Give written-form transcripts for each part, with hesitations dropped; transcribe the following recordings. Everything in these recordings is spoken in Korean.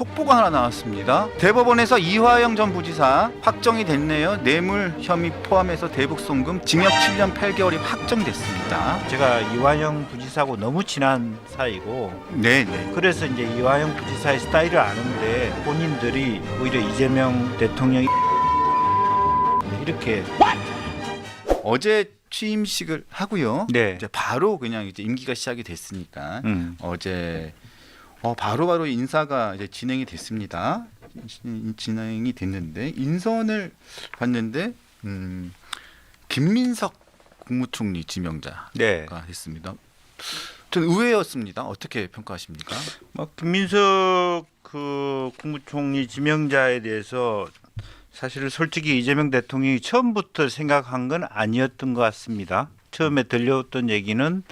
속보가 하나 나왔습니다. 대법원에서 이화영 전 부지사 확정이 됐네요. 뇌물 혐의 포함해서 대북 송금 징역 7년 8개월이 확정됐습니다. 제가 이화영 부지사하고 너무 친한 사이고 네네. 그래서 이제 이화영 부지사의 스타일을 아는데 본인들이 오히려 이재명 대통령이 이렇게 어제 취임식을 하고요. 네. 이제 바로 그냥 이제 임기가 시작이 됐으니까 어제 바로 인사가 이제 진행이 됐습니다. 진행이 됐는데 인선을 봤는데 김민석 국무총리 지명자가 네. 했습니다. 전 의외였습니다. 어떻게 평가하십니까? 김민석 그 국무총리 지명자에 대해서 사실 솔직히 이재명 대통령이 처음부터 생각한 건 아니었던 것 같습니다. 처음에 들려왔던 얘기는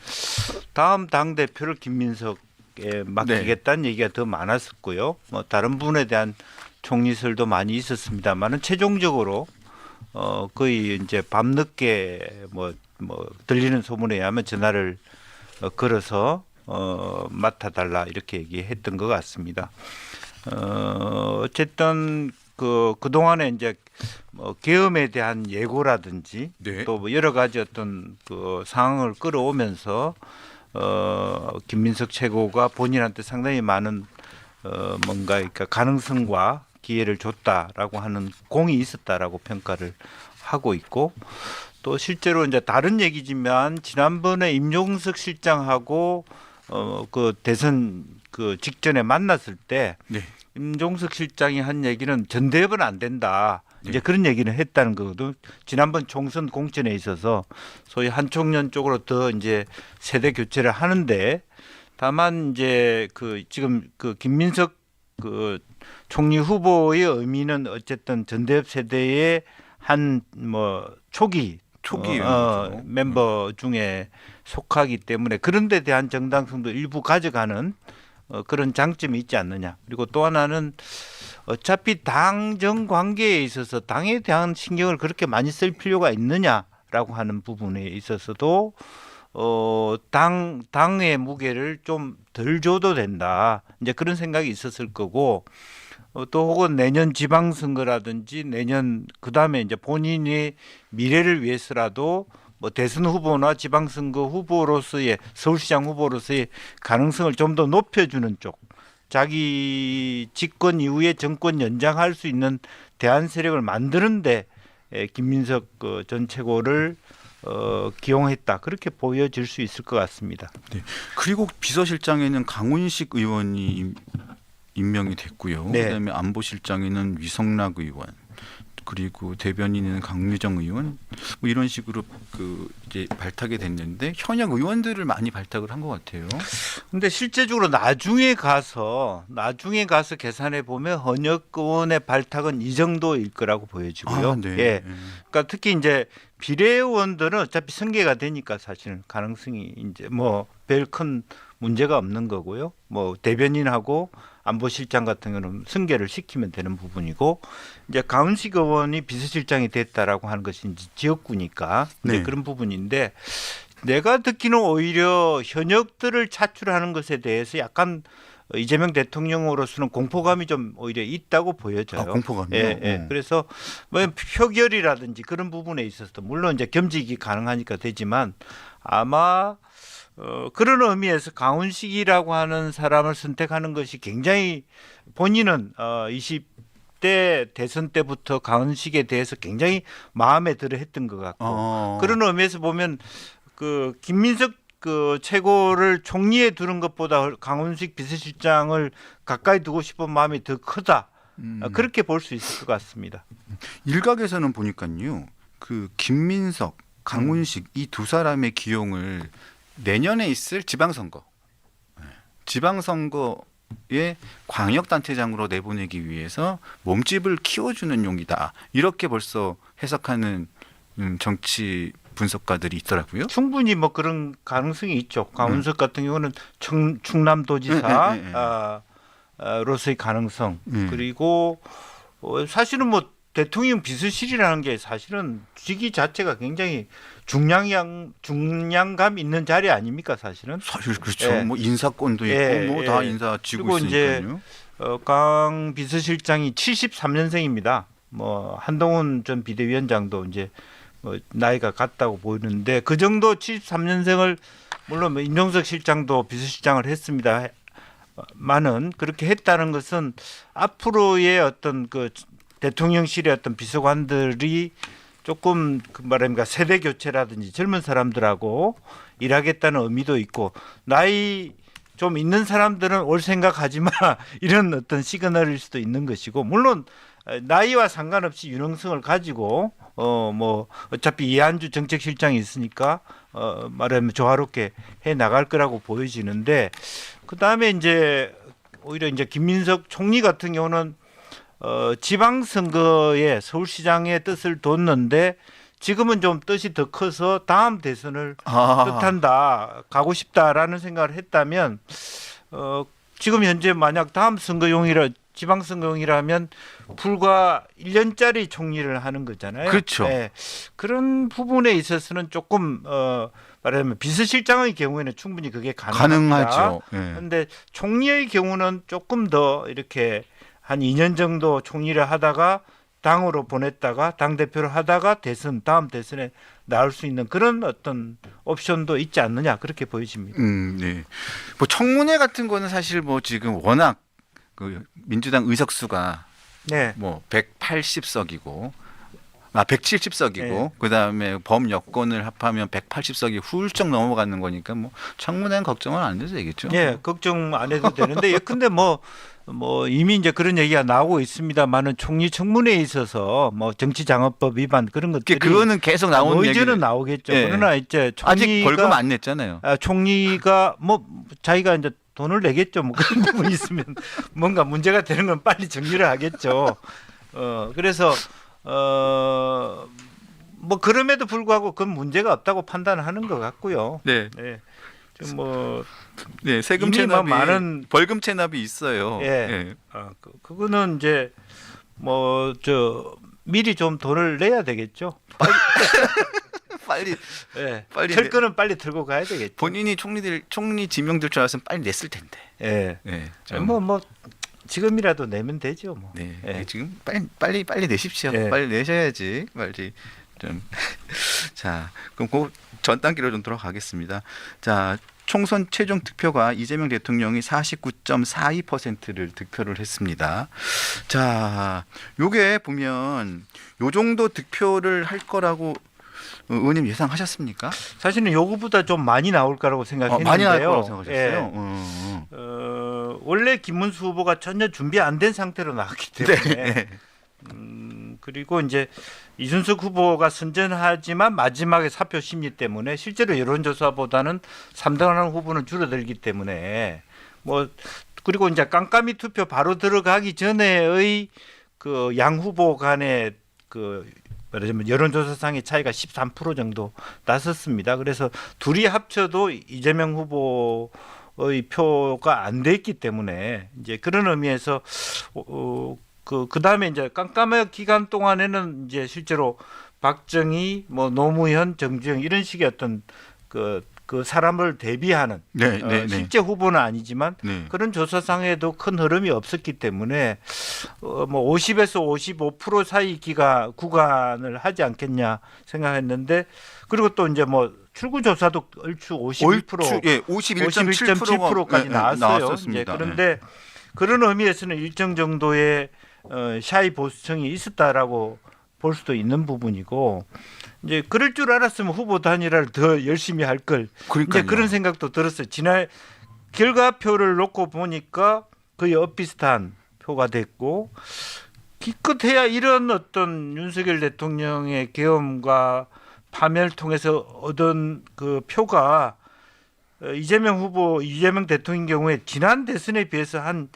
다음 당 대표를 김민석에 맡기겠다는 얘기가 더 많았었고요. 다른 분에 대한 총리설도 많이 있었습니다만은 최종적으로 거의 이제 밤늦게 들리는 소문에 의하면 전화를 걸어서 맡아달라 이렇게 얘기했던 것 같습니다. 어쨌든 그동안에 이제 계엄에 대한 예고라든지 네. 또 여러 가지 어떤 그 상황을 끌어오면서 김민석 최고가 본인한테 상당히 많은 뭔가 그러니까 가능성과 기회를 줬다라고 하는 공이 있었다라고 평가를 하고 있고 또 실제로 이제 다른 얘기지만 지난번에 임종석 실장하고 그 대선 그 직전에 만났을 때 네. 임종석 실장이 한 얘기는 전대협은 안 된다. 네. 이제 그런 얘기는 했다는 거거든. 지난번 총선 공천에 있어서 소위 한총련 쪽으로 더 이제 세대 교체를 하는데 다만 이제 그 지금 그 김민석 그 총리 후보의 의미는 어쨌든 전대협 세대의 한 초기 멤버 중에 속하기 때문에 그런 데 대한 정당성도 일부 가져가는 그런 장점이 있지 않느냐. 그리고 또 하나는 어차피 당정 관계에 있어서 당에 대한 신경을 그렇게 많이 쓸 필요가 있느냐라고 하는 부분에 있어서도 당의 무게를 좀 덜 줘도 된다. 이제 그런 생각이 있었을 거고 또 혹은 내년 지방선거라든지 내년 그다음에 이제 본인의 미래를 위해서라도 대선 후보나 지방선거 후보로서의 서울시장 후보로서의 가능성을 좀 더 높여주는 쪽 자기 집권 이후에 정권 연장할 수 있는 대안 세력을 만드는데 김민석 전 최고를 기용했다 그렇게 보여질 수 있을 것 같습니다. 네. 그리고 비서실장에는 강훈식 의원이 임명이 됐고요. 네. 그다음에 안보실장에는 위성락 의원, 그리고 대변인은 강유정 의원, 이런 식으로 이제 발탁이 됐는데 현역 의원들을 많이 발탁을 한 것 같아요. 근데 실제적으로 나중에 가서 계산해 보면 현역 의원의 발탁은 이 정도일 거라고 보여지고요. 네. 예. 그러니까 특히 이제 비례의원들은 어차피 승계가 되니까 사실은 가능성이 이제 별 큰 문제가 없는 거고요. 대변인하고 안보실장 같은 경우는 승계를 시키면 되는 부분이고 이제 강훈식 의원이 비서실장이 됐다라고 하는 것이 이제 지역구니까 이제 그런 부분인데 내가 듣기는 오히려 현역들을 차출하는 것에 대해서 약간 이재명 대통령으로서는 공포감이 좀 오히려 있다고 보여져요. 공포감이요? 예. 그래서 표결이라든지 그런 부분에 있어서도 물론 이제 겸직이 가능하니까 되지만 아마 그런 의미에서 강훈식이라고 하는 사람을 선택하는 것이 굉장히 본인은 20대 대선 때부터 강훈식에 대해서 굉장히 마음에 들어 했던 것 같고 그런 의미에서 보면 그 김민석 최고를 총리에 두는 것보다 강훈식 비서실장을 가까이 두고 싶은 마음이 더 크다. 그렇게 볼 수 있을 것 같습니다. 일각에서는 보니까요. 김민석, 강훈식 이 두 사람의 기용을 내년에 있을 지방선거의 광역단체장으로 내보내기 위해서 몸집을 키워주는 용이다. 이렇게 벌써 해석하는 정치 분석가들이 있더라고요. 충분히 그런 가능성이 있죠. 강훈석 같은 경우는 충남도지사 로서의 가능성 그리고 사실은 대통령 비서실이라는 게 사실은 직위 자체가 굉장히 중량감 있는 자리 아닙니까 사실은? 사실 그렇죠. 예. 인사권도 있고 다 인사지고 그리고 있으니까요. 강 비서실장이 73년생입니다. 뭐 한동훈 전 비대위원장도 이제 뭐 나이가 같다고 보이는데 그 정도 73년생을 물론 뭐 임종석 실장도 비서실장을 했습니다. 많은 그렇게 했다는 것은 앞으로의 어떤 그 대통령실의 어떤 비서관들이 조금 그 말합니까 세대 교체라든지 젊은 사람들하고 일하겠다는 의미도 있고 나이 좀 있는 사람들은 올 생각하지 마 이런 어떤 시그널일 수도 있는 것이고 물론 나이와 상관없이 유능성을 가지고 뭐 어차피 이한주 정책실장이 있으니까 말하면 조화롭게 해 나갈 거라고 보여지는데 그 다음에 이제 오히려 이제 김민석 총리 같은 경우는 지방선거에 서울시장의 뜻을 뒀는데 지금은 좀 뜻이 더 커서 다음 대선을 뜻한다 가고 싶다라는 생각을 했다면 지금 현재 만약 다음 선거용이라 지방선거용이라면 불과 1년짜리 총리를 하는 거잖아요. 그렇죠. 네. 그런 부분에 있어서는 조금 말하자면 비서실장의 경우에는 충분히 그게 가능하죠. 그런데 총리의 경우는 조금 더 이렇게 한 2년 정도 총리를 하다가 당으로 보냈다가 당대표를 하다가 다음 대선에 나올 수 있는 그런 어떤 옵션도 있지 않느냐 그렇게 보여집니다. 네. 뭐 청문회 같은 거는 사실 뭐 지금 워낙 그 민주당 의석수가 네. 뭐 180석이고 170석이고 네. 그다음에 범여권을 합하면 180석이 훌쩍 넘어가는 거니까 뭐 청문회는 걱정은 안 해도 되겠죠. 네, 걱정 안 해도 되는데 근데 뭐 이미 이제 그런 얘기가 나오고 있습니다만은 총리 청문회에 있어서 뭐 정치장업법 위반 그런 것들이 그거는 계속 나오는 의제는 얘기를 나오겠죠. 네. 그러나 이제 아직 벌금 안 냈잖아요. 총리가 뭐 자기가 이제 돈을 내겠죠. 뭐 그런 부분이 있으면 뭔가 문제가 되는 건 빨리 정리를 하겠죠. 그래서 뭐 그럼에도 불구하고 그건 문제가 없다고 판단하는 것 같고요. 네. 네. 좀 뭐 네, 세금 이미 체납이 많은 벌금 체납이 있어요. 예. 그거는 이제 뭐 미리 좀 돈을 내야 되겠죠. 빨리 예. 빨리 털 거는 빨리 들고 가야 되겠죠. 본인이 총리 지명될 줄 알았으면 빨리 냈을 텐데. 예. 네. 뭐 지금이라도 내면 되죠, 뭐. 네. 예. 지금 빨리 내십시오. 예. 빨리 내셔야지. 빨리 좀. 자, 그럼 그 전 단계로 좀 돌아가겠습니다. 자, 총선 최종 득표가 이재명 대통령이 49.42%를 득표를 했습니다. 자, 요게 보면 요 정도 득표를 할 거라고 의원님 예상하셨습니까? 사실은 요거보다 좀 많이 나올 거라고 생각했는데요. 많이 나올 거라고 생각하셨어요? 예. 원래 김문수 후보가 전혀 준비 안 된 상태로 나왔기 때문에 네. 그리고 이제 이준석 후보가 선전하지만 마지막에 사표 심리 때문에 실제로 여론조사보다는 3등하는 후보는 줄어들기 때문에 뭐 그리고 이제 깜깜이 투표 바로 들어가기 전에의 그 양 후보 간의 그 말하자면 여론조사상의 차이가 13% 정도 났었습니다. 그래서 둘이 합쳐도 이재명 후보의 표가 안 됐기 때문에 이제 그런 의미에서 그 다음에 이제 깜깜한 기간 동안에는 이제 실제로 박정희, 뭐 노무현, 정주영 이런 식의 어떤 그 사람을 대비하는 실제 후보는 아니지만 그런 조사상에도 큰 흐름이 없었기 때문에 뭐 50에서 55% 사이 구간을 하지 않겠냐 생각했는데 그리고 또 이제 뭐 출구 조사도 얼추 51%, 예, 51.7%까지 나왔어요. 이제 그런데 그런 의미에서는 일정 정도의 샤이 보수층이 있었다라고 볼 수도 있는 부분이고 이제 그럴 줄 알았으면 후보 단일화를 더 열심히 할 걸. 이제 그런 생각도 들었어요. 지난 결과표를 놓고 보니까 거의 엇비슷한 표가 됐고 기껏해야 이런 어떤 윤석열 대통령의 계엄과 파멸을 통해서 얻은 그 표가 이재명 대통령 경우에 지난 대선에 비해서 한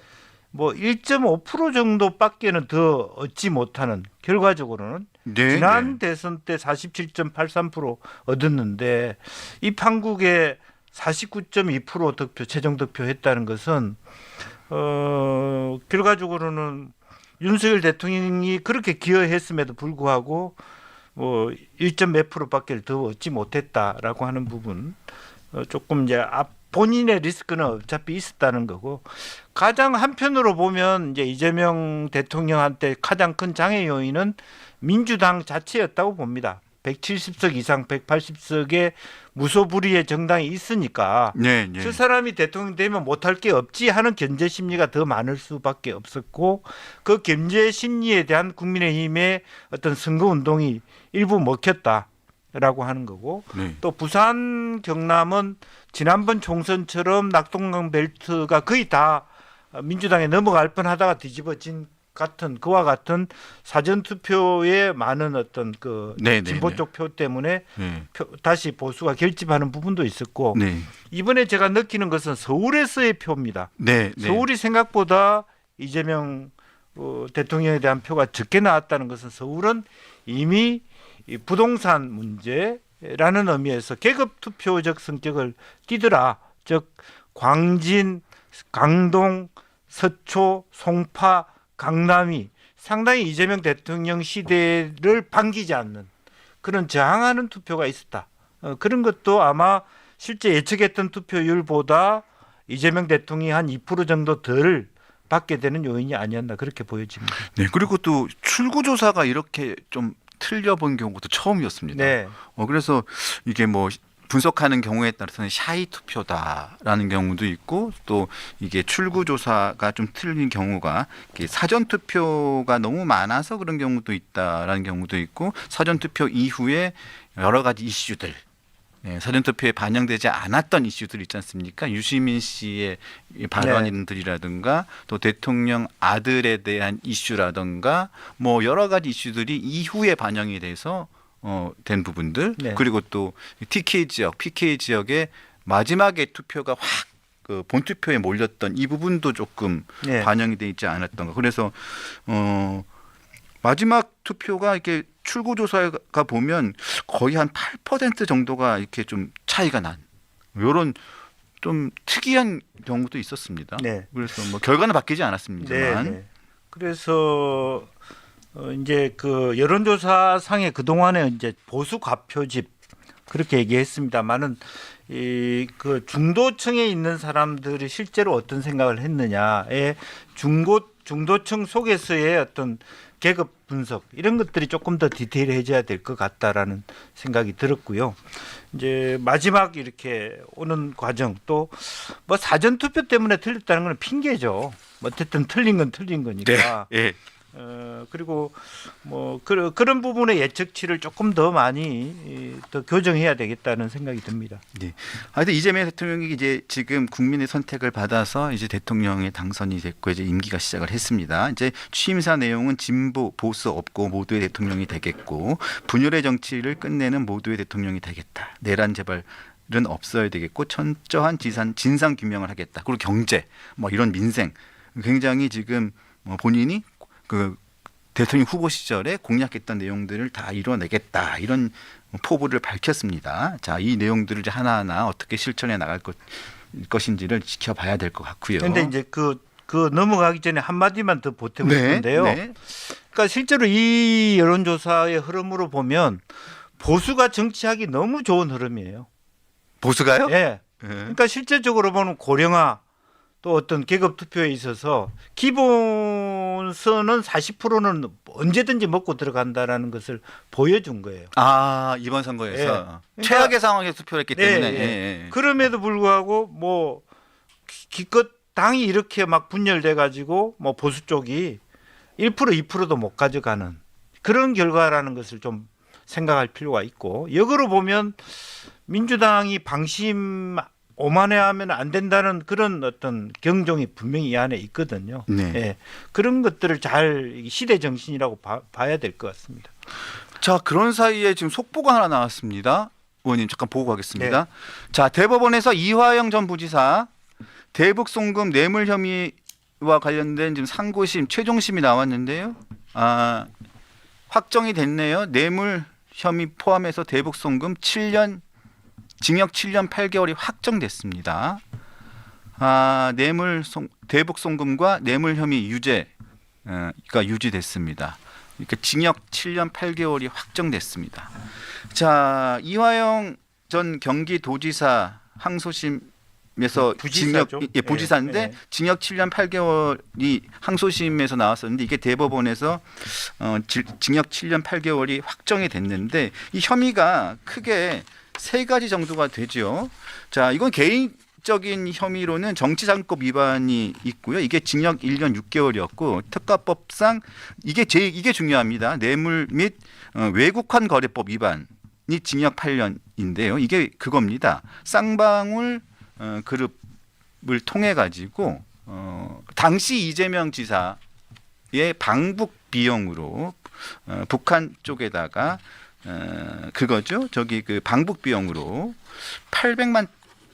뭐 1.5% 정도밖에는 더 얻지 못하는 결과적으로는 지난 대선 때 47.83% 얻었는데 이 판국에 49.2% 득표 최종 득표했다는 것은 결과적으로는 윤석열 대통령이 그렇게 기여했음에도 불구하고 뭐 1몇 %밖에 더 얻지 못했다라고 하는 부분 조금 이제 본인의 리스크는 어차피 있었다는 거고 가장 한편으로 보면 이제 이재명 대통령한테 가장 큰 장애 요인은 민주당 자체였다고 봅니다. 170석 이상 180석의 무소불위의 정당이 있으니까 네, 네. 저 사람이 대통령 되면 못할 게 없지 하는 견제 심리가 더 많을 수밖에 없었고 그 견제 심리에 대한 국민의힘의 어떤 선거 운동이 일부 먹혔다라고 하는 거고 네. 또 부산 경남은 지난번 총선처럼 낙동강 벨트가 거의 다 민주당에 넘어갈 뻔하다가 뒤집어진 같은 그와 같은 사전 투표에 많은 어떤 그 네, 네, 진보 네. 쪽 표 때문에 네. 다시 보수가 결집하는 부분도 있었고 네. 이번에 제가 느끼는 것은 서울에서의 표입니다. 네. 네. 서울이 생각보다 이재명 대통령에 대한 표가 적게 나왔다는 것은 서울은 이미 이 부동산 문제라는 의미에서 계급 투표적 성격을 띠더라. 즉 광진, 강동, 서초, 송파, 강남이 상당히 이재명 대통령 시대를 반기지 않는 그런 저항하는 투표가 있었다. 그런 것도 아마 실제 예측했던 투표율보다 이재명 대통령이 한 2% 정도 덜 받게 되는 요인이 아니었나 그렇게 보여집니다. 네. 그리고 또 출구조사가 이렇게 좀 틀려본 경우도 처음이었습니다. 네. 그래서 이게 뭐 분석하는 경우에 따라서는 샤이 투표다라는 경우도 있고 또 이게 출구조사가 좀 틀린 경우가 이게 사전 투표가 너무 많아서 그런 경우도 있다라는 경우도 있고 사전 투표 이후에 여러 가지 이슈들 사전 투표에 반영되지 않았던 이슈들 있지 않습니까? 유시민 씨의 발언들이라든가 또 대통령 아들에 대한 이슈라든가 뭐 여러 가지 이슈들이 이후에 반영이 돼서 된 부분들 네. 그리고 또 TK 지역, PK 지역의 마지막에 투표가 확 그 본투표에 몰렸던 이 부분도 조금 네. 반영이 돼 있지 않았던가. 그래서 마지막 투표가 이렇게 출구조사가 보면 거의 한 8% 정도가 이렇게 좀 차이가 난 이런 좀 특이한 경우도 있었습니다. 네. 그래서 뭐 결과는 바뀌지 않았습니다만. 네. 그래서 이제 그 여론조사 상에 그 동안에 이제 보수 과표집 그렇게 얘기했습니다만은 이 그 중도층에 있는 사람들이 실제로 어떤 생각을 했느냐에 중도층 속에서의 어떤 계급 분석 이런 것들이 조금 더 디테일해져야 될 것 같다라는 생각이 들었고요. 이제 마지막 이렇게 오는 과정 또 뭐 사전 투표 때문에 틀렸다는 건 핑계죠. 어쨌든 틀린 건 틀린 거니까. 네. 그리고 뭐 그런 부분의 예측치를 조금 더 많이 더 교정해야 되겠다는 생각이 듭니다. 네. 하여튼 이재명 대통령이 이제 지금 국민의 선택을 받아서 이제 대통령에 당선이 됐고 이제 임기가 시작을 했습니다. 이제 취임사 내용은 진보 보수 없고 모두의 대통령이 되겠고 분열의 정치를 끝내는 모두의 대통령이 되겠다. 내란 재발 은 없어야 되겠고 철저한 진상 규명을 하겠다. 그리고 경제 뭐 이런 민생 굉장히 지금 본인이 그 대통령 후보 시절에 공약했던 내용들을 다 이뤄내겠다 이런 포부를 밝혔습니다. 자, 이 내용들을 이제 하나하나 어떻게 실천해 나갈 것인지를 지켜봐야 될 것 같고요. 그런데 이제 그 넘어가기 전에 한 마디만 더 보태고 싶은데요. 네. 그러니까 실제로 이 여론조사의 흐름으로 보면 보수가 정치하기 너무 좋은 흐름이에요. 보수가요? 예. 네. 그러니까 실제적으로 보면 고령화 또 어떤 계급 투표에 있어서 기본선은 40%는 언제든지 먹고 들어간다라는 것을 보여준 거예요. 아, 이번 선거에서 예. 그러니까 최악의 상황에서 투표를 했기 때문에 예. 예. 그럼에도 불구하고 뭐 기껏 당이 이렇게 막 분열돼 가지고 뭐 보수 쪽이 1% 2%도 못 가져가는 그런 결과라는 것을 좀 생각할 필요가 있고 역으로 보면 민주당이 방심 오만해하면 안 된다는 그런 어떤 경종이 분명히 이 안에 있거든요. 네. 예. 그런 것들을 잘 시대 정신이라고 봐야 될 것 같습니다. 자, 그런 사이에 지금 속보가 하나 나왔습니다. 의원님 잠깐 보고 가겠습니다. 네. 자, 대법원에서 이화영 전 부지사 대북 송금 뇌물 혐의와 관련된 지금 상고심 최종심이 나왔는데요. 아, 확정이 됐네요. 뇌물 혐의 포함해서 대북 송금 7년 징역 7년 8개월이 확정됐습니다. 아, 대북 송금과 뇌물 혐의 유죄가 유지됐습니다. 그러니까 징역 7년 8개월이 확정됐습니다. 자, 이화영 전 경기도지사 항소심 에서 부지사죠. 징역 부지사인데 예, 예. 징역 7년 8개월이 항소심에서 나왔었는데 이게 대법원에서 징역 7년 8개월이 확정이 됐는데 이 혐의가 크게 세 가지 정도가 되죠. 자, 이건 개인적인 혐의로는 정치자금법 위반이 있고요. 이게 징역 1년 6개월이었고 특가법상 이게 중요합니다. 뇌물 및 외국환 거래법 위반이 징역 8년인데요. 이게 그겁니다. 쌍방울 그룹을 통해 가지고 당시 이재명 지사의 방북 비용으로 북한 쪽에다가 그거죠. 저기 그 방북 비용으로 800만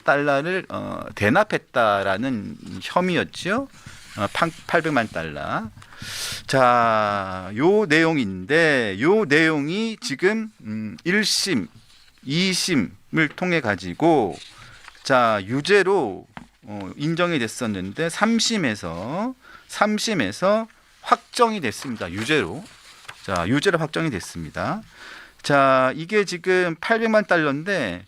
달러를 대납했다라는 혐의였죠. 800만 달러. 자, 요 내용인데 요 내용이 지금 1심, 2심을 통해 가지고 자, 유죄로 인정이 됐었는데 3심에서 확정이 됐습니다. 유죄로. 자, 유죄로 확정이 됐습니다. 자, 이게 지금 800만 달러인데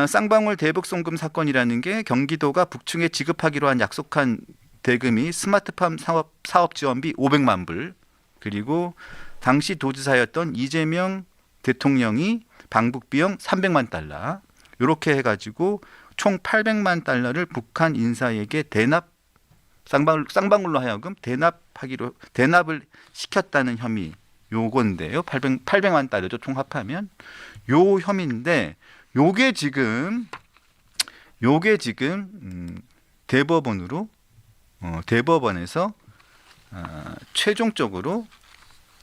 쌍방울 대북 송금 사건이라는 게 경기도가 북충에 지급하기로 한 약속한 대금이 스마트팜 사업 지원비 500만 불 그리고 당시 도지사였던 이재명 대통령이 방북 비용 300만 달러 이렇게 해가지고 총 800만 달러를 북한 인사에게 쌍방울로 하여금 대납을 시켰다는 혐의 요건데요. 800만 달러죠. 총합하면 요 혐의인데 요게 지금 대법원에서 최종적으로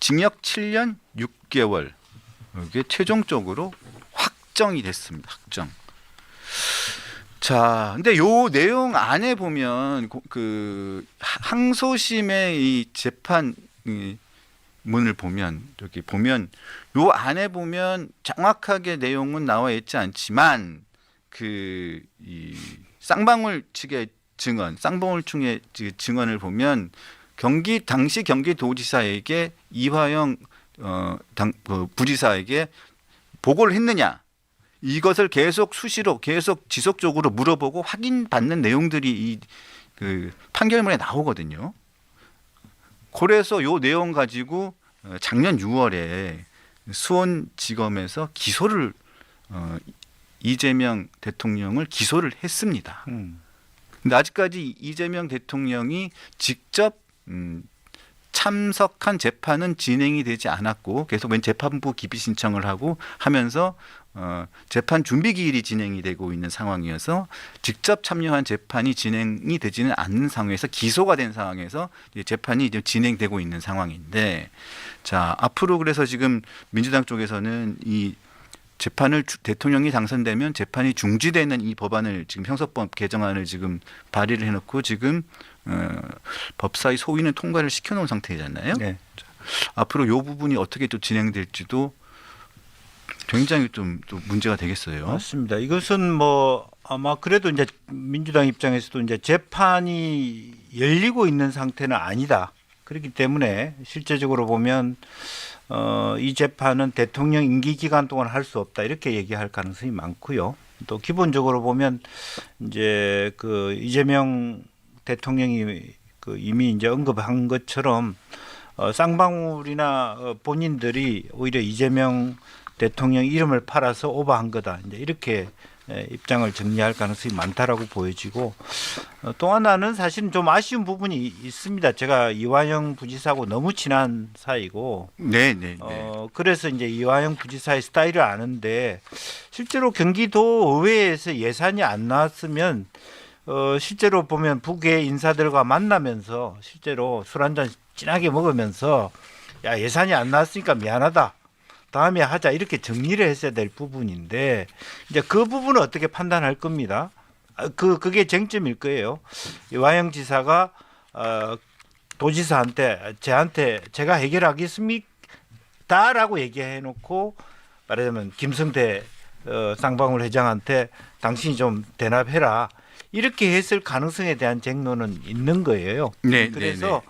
징역 7년 6개월 이게 최종적으로 확정이 됐습니다. 확정. 자, 근데 요 내용 안에 보면 그 항소심의 이 재판 문을 보면 여기 보면 요 안에 보면 정확하게 내용은 나와 있지 않지만 그 이 쌍방울 측의 증언, 쌍방울 측의 증언을 보면 당시 경기도지사에게 이화영 부지사에게 보고를 했느냐 이것을 계속 수시로 계속 지속적으로 물어보고 확인받는 내용들이 그 판결문에 나오거든요. 그래서 요 내용 가지고 작년 6월에 수원지검에서 기소를 이재명 대통령을 기소를 했습니다. 근데 아직까지 이재명 대통령이 직접 참석한 재판은 진행이 되지 않았고 계속 재판부 기피 신청을 하고 하면서 재판 준비 기일이 진행이 되고 있는 상황이어서 직접 참여한 재판이 진행이 되지는 않는 상황에서 기소가 된 상황에서 재판이 이제 진행되고 있는 상황인데 자 앞으로 그래서 지금 민주당 쪽에서는 이 재판을 대통령이 당선되면 재판이 중지되는 이 법안을 지금 형사법 개정안을 지금 발의를 해놓고 지금 법사위 소위는 통과를 시켜놓은 상태잖아요. 네. 앞으로 이 부분이 어떻게 또 진행될지도 굉장히 좀 또 문제가 되겠어요. 맞습니다. 이것은 뭐 아마 그래도 이제 민주당 입장에서도 이제 재판이 열리고 있는 상태는 아니다. 그렇기 때문에 실제적으로 보면 이 재판은 대통령 임기 기간 동안 할 수 없다 이렇게 얘기할 가능성이 많고요. 또 기본적으로 보면 이제 그 이재명 대통령이 그 이미 이제 언급한 것처럼 쌍방울이나 본인들이 오히려 이재명 대통령 이름을 팔아서 오버한 거다. 이제 이렇게 입장을 정리할 가능성이 많다라고 보여지고 또 하나는 사실은 좀 아쉬운 부분이 있습니다. 제가 이화영 부지사하고 너무 친한 사이고, 네. 그래서 이제 이화영 부지사의 스타일을 아는데 실제로 경기도 의회에서 예산이 안 나왔으면 실제로 보면 북의 인사들과 만나면서 실제로 술 한잔 진하게 먹으면서 야 예산이 안 나왔으니까 미안하다. 다음에 하자 이렇게 정리를 했어야 될 부분인데 이제 그 부분은 어떻게 판단할 겁니다. 그게 쟁점일 거예요. 이화영 지사가 도지사한테 제가 해결하겠습니다라고 얘기해놓고 말하자면 김성태 쌍방울 회장한테 당신이 좀 대납해라 이렇게 했을 가능성에 대한 쟁론은 있는 거예요. 네, 그래서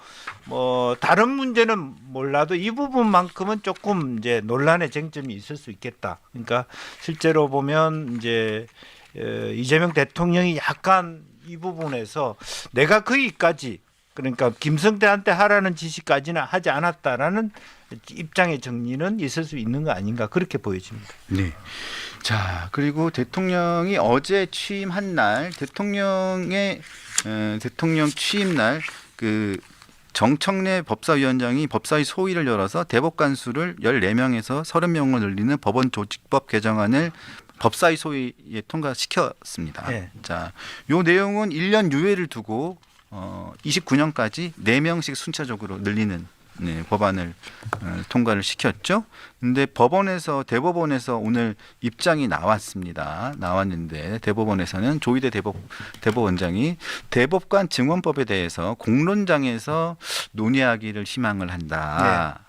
뭐 다른 문제는 몰라도 이 부분만큼은 조금 이제 논란의 쟁점이 있을 수 있겠다. 그러니까 실제로 보면 이제 이재명 대통령이 약간 이 부분에서 내가 거기까지 그러니까 김성태한테 하라는 지시까지는 하지 않았다라는 입장의 정리는 있을 수 있는 거 아닌가 그렇게 보여집니다. 네. 자, 그리고 대통령이 어제 취임한 날 대통령 취임 날 그 정청래 법사위원장이 법사위 소위를 열어서 대법 간수를 14명에서 30명을 늘리는 법원 조직법 개정안을 법사위 소위에 통과시켰습니다. 네. 자, 요 내용은 1년 유예를 두고 29년까지 4명씩 순차적으로 늘리는 법안을 통과를 시켰죠. 근데 대법원에서 오늘 입장이 나왔는데 대법원에서는 조희대 대법원장이 대법관 증언법에 대해서 공론장에서 논의하기를 희망을 한다.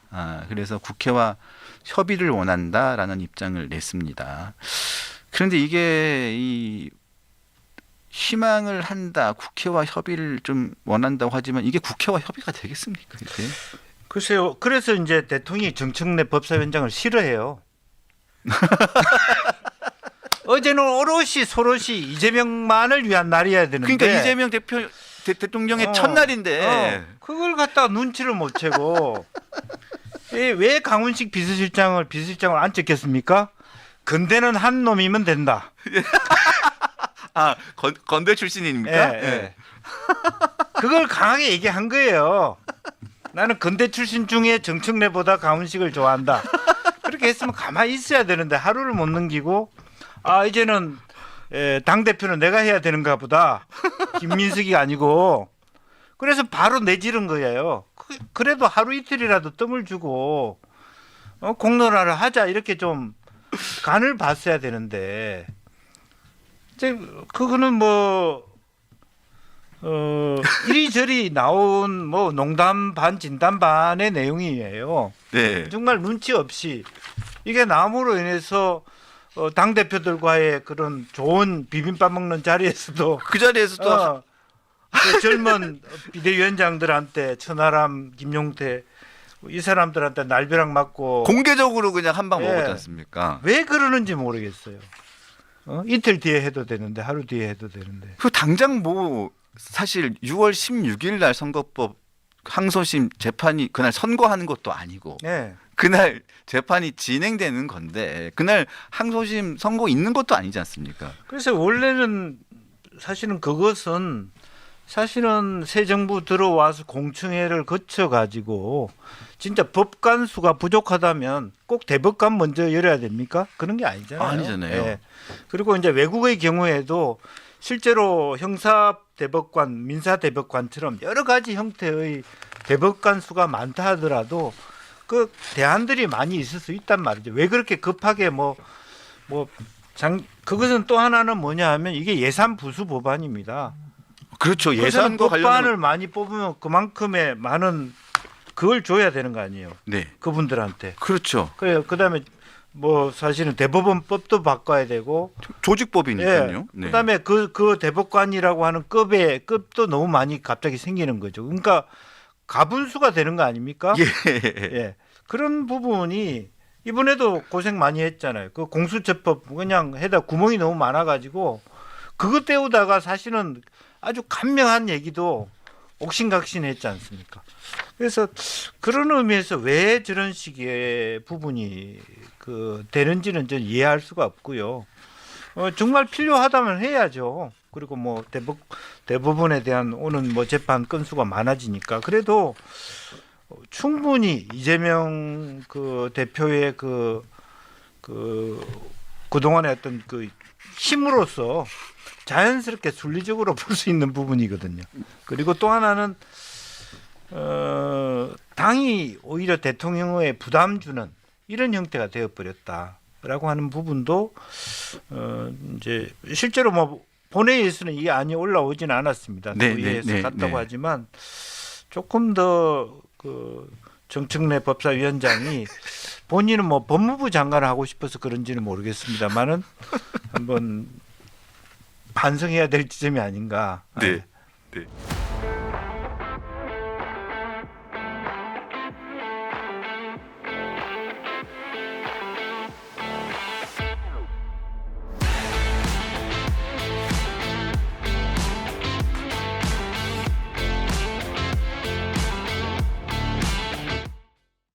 그래서 국회와 협의를 원한다라는 입장을 냈습니다. 그런데 이게 이 희망을 한다, 국회와 협의를 좀 원한다고 하지만 이게 국회와 협의가 되겠습니까? 이게? 글쎄요. 그래서 이제 대통령이 정청래 법사위원장을 싫어해요. 어제는 오롯이 소롯이 이재명만을 위한 날이어야 되는데. 그러니까 이재명 대통령의 첫날인데 그걸 갖다가 눈치를 못 채고 왜 강훈식 비서실장을 안 찍겠습니까? 근대는 한 놈이면 된다. 아, 건대 출신입니까? 예, 예. 그걸 강하게 얘기한 거예요. 나는 건대 출신 중에 정청래보다 강훈식을 좋아한다. 그렇게 했으면 가만히 있어야 되는데 하루를 못 넘기고 이제는 당대표는 내가 해야 되는가 보다. 김민석이 아니고. 그래서 바로 내지른 거예요. 그래도 하루 이틀이라도 뜸을 주고 공론화를 하자 이렇게 좀 간을 봤어야 되는데 이제 그거는 이리저리 나온 농담 반 진담 반의 내용이에요. 네. 정말 눈치 없이 이게 나옴으로 인해서 당 대표들과의 그런 좋은 비빔밥 먹는 자리에서도 그 자리에서도 그 젊은 비대위원장들한테 천하람, 김용태 이 사람들한테 날벼락 맞고 공개적으로 그냥 한 방 예. 먹었지 않습니까? 왜 그러는지 모르겠어요. 이틀 뒤에 해도 되는데 하루 뒤에 해도 되는데. 그 당장 사실 6월 16일 날 선거법 항소심 재판이 그날 선고하는 것도 아니고 네. 그날 재판이 진행되는 건데 그날 항소심 선고 있는 것도 아니지 않습니까? 그래서 원래는 사실은 그것은 새 정부 들어와서 공청회를 거쳐 가지고 진짜 법관 수가 부족하다면 꼭 대법관 먼저 열어야 됩니까? 그런 게 아니잖아요. 아니잖아요. 네. 그리고 이제 외국의 경우에도 실제로 형사 대법관, 민사 대법관처럼 여러 가지 형태의 대법관 수가 많다 하더라도 그 대안들이 많이 있을 수 있단 말이죠. 왜 그렇게 급하게 그것은 또 하나는 뭐냐 하면 이게 예산 부수 법안입니다. 그렇죠. 예산과 법안을 관련된 많이 뽑으면 그만큼의 많은 그걸 줘야 되는 거 아니에요. 네. 그분들한테. 그렇죠. 그다음에 사실은 대법원법도 바꿔야 되고 조직법이니까요. 네. 그다음에 그 대법관이라고 하는 급도 너무 많이 갑자기 생기는 거죠. 그러니까 가분수가 되는 거 아닙니까? 예. 그런 부분이 이번에도 고생 많이 했잖아요. 그 공수처법 그냥 해다 구멍이 너무 많아가지고 그거 때우다가 사실은 아주 간명한 얘기도 옥신각신했지 않습니까? 그래서 그런 의미에서 왜 저런 식의 부분이 되는지는 전 이해할 수가 없고요. 정말 필요하다면 해야죠. 그리고 대법원에 대한 오는 재판 건수가 많아지니까 그래도 충분히 이재명 대표의 그동안의 어떤 힘으로서 자연스럽게 순리적으로 볼 수 있는 부분이거든요. 그리고 또 하나는 당이 오히려 대통령의 부담 주는 이런 형태가 되어버렸다라고 하는 부분도 이제 실제로 본회의에서는 이 안이 올라오지는 않았습니다. 소위에서 갔다고 하지만 조금 더 정청래 법사위원장이 본인은 법무부 장관을 하고 싶어서 그런지는 모르겠습니다만은 한번 반성해야 될 지점이 아닌가. 네.